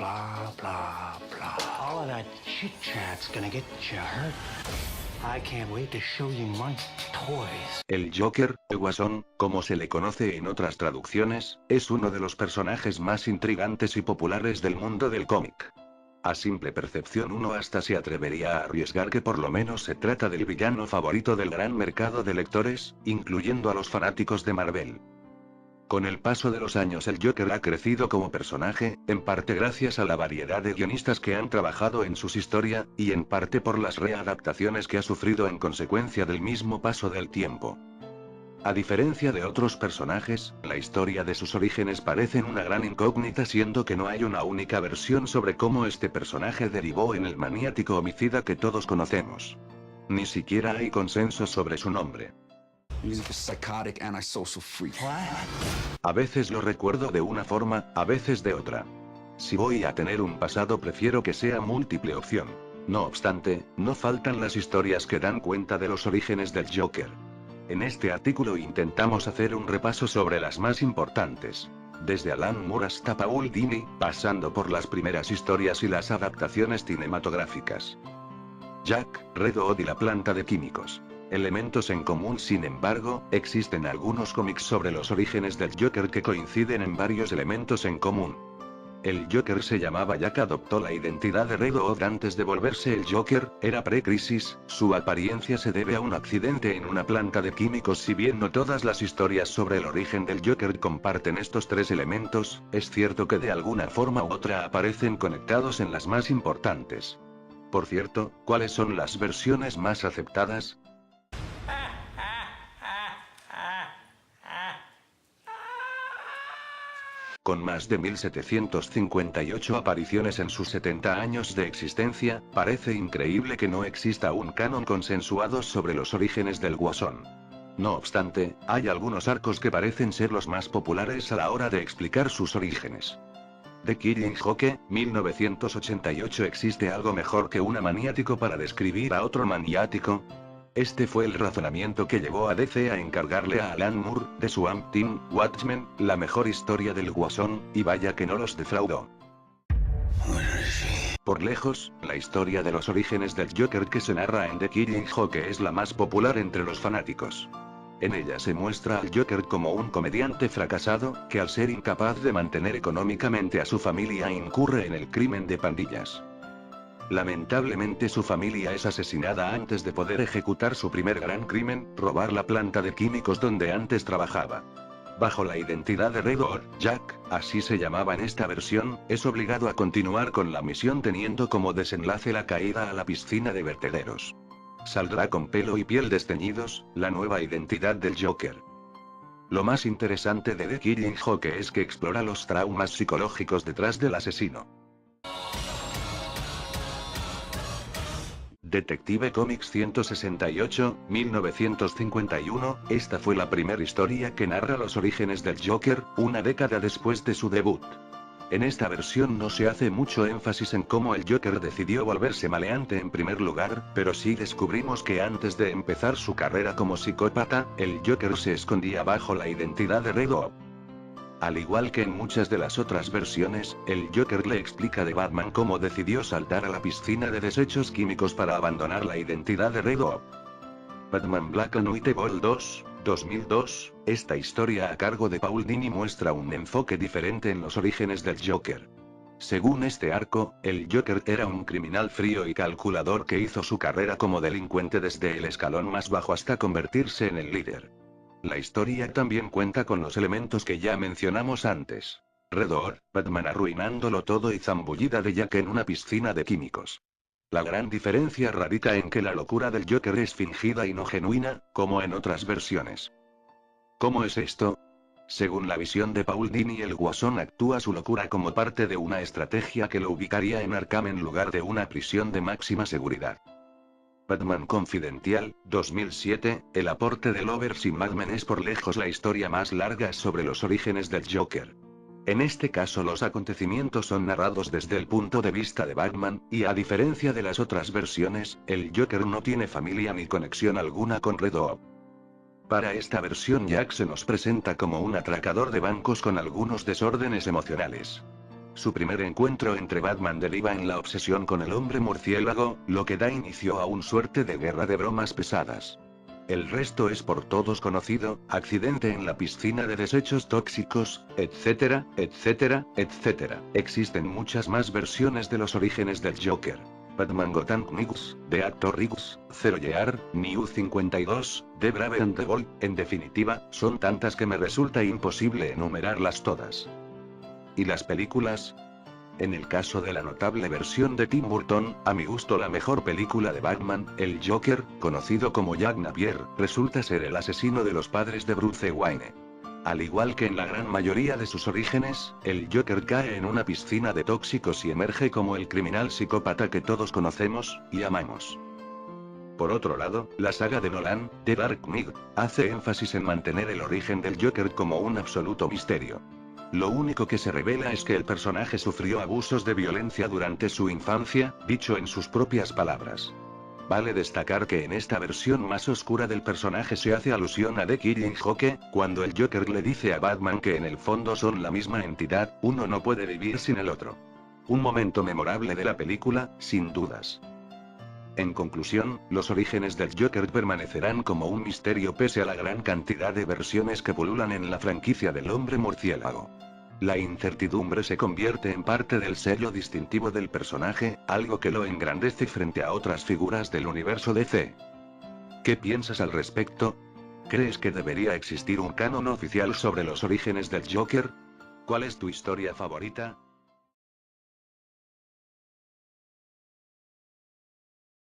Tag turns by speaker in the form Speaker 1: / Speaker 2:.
Speaker 1: blah, blah, blah. All of that chit-chat's gonna get you hurt. I can't wait to show you my toys.
Speaker 2: El Joker, el Guasón, como se le conoce en otras traducciones, es uno de los personajes más intrigantes y populares del mundo del cómic. A simple percepción uno hasta se atrevería a arriesgar que por lo menos se trata del villano favorito del gran mercado de lectores, incluyendo a los fanáticos de Marvel. Con el paso de los años el Joker ha crecido como personaje, en parte gracias a la variedad de guionistas que han trabajado en sus historias, y en parte por las readaptaciones que ha sufrido en consecuencia del mismo paso del tiempo. A diferencia de otros personajes, la historia de sus orígenes parecen una gran incógnita, siendo que no hay una única versión sobre cómo este personaje derivó en el maniático homicida que todos conocemos. Ni siquiera hay consenso sobre su nombre. A veces lo recuerdo de una forma, a veces de otra. Si voy a tener un pasado prefiero que sea múltiple opción. No obstante, no faltan las historias que dan cuenta de los orígenes del Joker. En este artículo intentamos hacer un repaso sobre las más importantes. Desde Alan Moore hasta Paul Dini, pasando por las primeras historias y las adaptaciones cinematográficas. Jack, Red Hood y la planta de químicos. Elementos en común. Sin embargo, existen algunos cómics sobre los orígenes del Joker que coinciden en varios elementos en común. El Joker se llamaba Jack, adoptó la identidad de Red Hood antes de volverse el Joker, era pre-crisis, su apariencia se debe a un accidente en una planta de químicos. Si bien no todas las historias sobre el origen del Joker comparten estos tres elementos, es cierto que de alguna forma u otra aparecen conectados en las más importantes. Por cierto, ¿cuáles son las versiones más aceptadas? Con más de 1758 apariciones en sus 70 años de existencia, parece increíble que no exista un canon consensuado sobre los orígenes del Guasón. No obstante, hay algunos arcos que parecen ser los más populares a la hora de explicar sus orígenes. The Killing Joke, 1988. ¿Existe algo mejor que un maniático para describir a otro maniático? Este fue el razonamiento que llevó a DC a encargarle a Alan Moore, de Swamp Thing, Watchmen, la mejor historia del Guasón, y vaya que no los defraudó. Por lejos, la historia de los orígenes del Joker que se narra en The Killing Joke es la más popular entre los fanáticos. En ella se muestra al Joker como un comediante fracasado, que al ser incapaz de mantener económicamente a su familia incurre en el crimen de pandillas. Lamentablemente su familia es asesinada antes de poder ejecutar su primer gran crimen, robar la planta de químicos donde antes trabajaba. Bajo la identidad de Red Hood, Jack, así se llamaba en esta versión, es obligado a continuar con la misión teniendo como desenlace la caída a la piscina de vertederos. Saldrá con pelo y piel desteñidos, la nueva identidad del Joker. Lo más interesante de The Killing Joke es que explora los traumas psicológicos detrás del asesino. Detective Comics 168, 1951, esta fue la primera historia que narra los orígenes del Joker, una década después de su debut. En esta versión no se hace mucho énfasis en cómo el Joker decidió volverse maleante en primer lugar, pero sí descubrimos que antes de empezar su carrera como psicópata, el Joker se escondía bajo la identidad de Red Hood. Al igual que en muchas de las otras versiones, el Joker le explica de Batman cómo decidió saltar a la piscina de desechos químicos para abandonar la identidad de Red Hood. Batman Black and White Vol. 2, 2002, esta historia a cargo de Paul Dini muestra un enfoque diferente en los orígenes del Joker. Según este arco, el Joker era un criminal frío y calculador que hizo su carrera como delincuente desde el escalón más bajo hasta convertirse en el líder. La historia también cuenta con los elementos que ya mencionamos antes. Red Hood, Batman arruinándolo todo y zambullida de Jack en una piscina de químicos. La gran diferencia radica en que la locura del Joker es fingida y no genuina, como en otras versiones. ¿Cómo es esto? Según la visión de Paul Dini, el Guasón actúa su locura como parte de una estrategia que lo ubicaría en Arkham en lugar de una prisión de máxima seguridad. Batman Confidencial, 2007, el aporte de Lovers y Mad Men es por lejos la historia más larga sobre los orígenes del Joker. En este caso los acontecimientos son narrados desde el punto de vista de Batman, y a diferencia de las otras versiones, el Joker no tiene familia ni conexión alguna con Red Hood. Para esta versión Jack se nos presenta como un atracador de bancos con algunos desórdenes emocionales. Su primer encuentro entre Batman deriva en la obsesión con el hombre murciélago, lo que da inicio a una suerte de guerra de bromas pesadas. El resto es por todos conocido: accidente en la piscina de desechos tóxicos, etcétera, etcétera, etcétera. Existen muchas más versiones de los orígenes del Joker. Batman Gotham Knights, The Actor Riggs, Zero Year, New 52, The Brave and the Bold. En definitiva, son tantas que me resulta imposible enumerarlas todas. ¿Y las películas? En el caso de la notable versión de Tim Burton, a mi gusto la mejor película de Batman, el Joker, conocido como Jack Napier, resulta ser el asesino de los padres de Bruce Wayne. Al igual que en la gran mayoría de sus orígenes, el Joker cae en una piscina de tóxicos y emerge como el criminal psicópata que todos conocemos y amamos. Por otro lado, la saga de Nolan, The Dark Knight, hace énfasis en mantener el origen del Joker como un absoluto misterio. Lo único que se revela es que el personaje sufrió abusos de violencia durante su infancia, dicho en sus propias palabras. Vale destacar que en esta versión más oscura del personaje se hace alusión a The Killing Joke, cuando el Joker le dice a Batman que en el fondo son la misma entidad, uno no puede vivir sin el otro. Un momento memorable de la película, sin dudas. En conclusión, los orígenes del Joker permanecerán como un misterio pese a la gran cantidad de versiones que pululan en la franquicia del hombre murciélago. La incertidumbre se convierte en parte del sello distintivo del personaje, algo que lo engrandece frente a otras figuras del universo DC. ¿Qué piensas al respecto? ¿Crees que debería existir un canon oficial sobre los orígenes del Joker? ¿Cuál es tu historia favorita?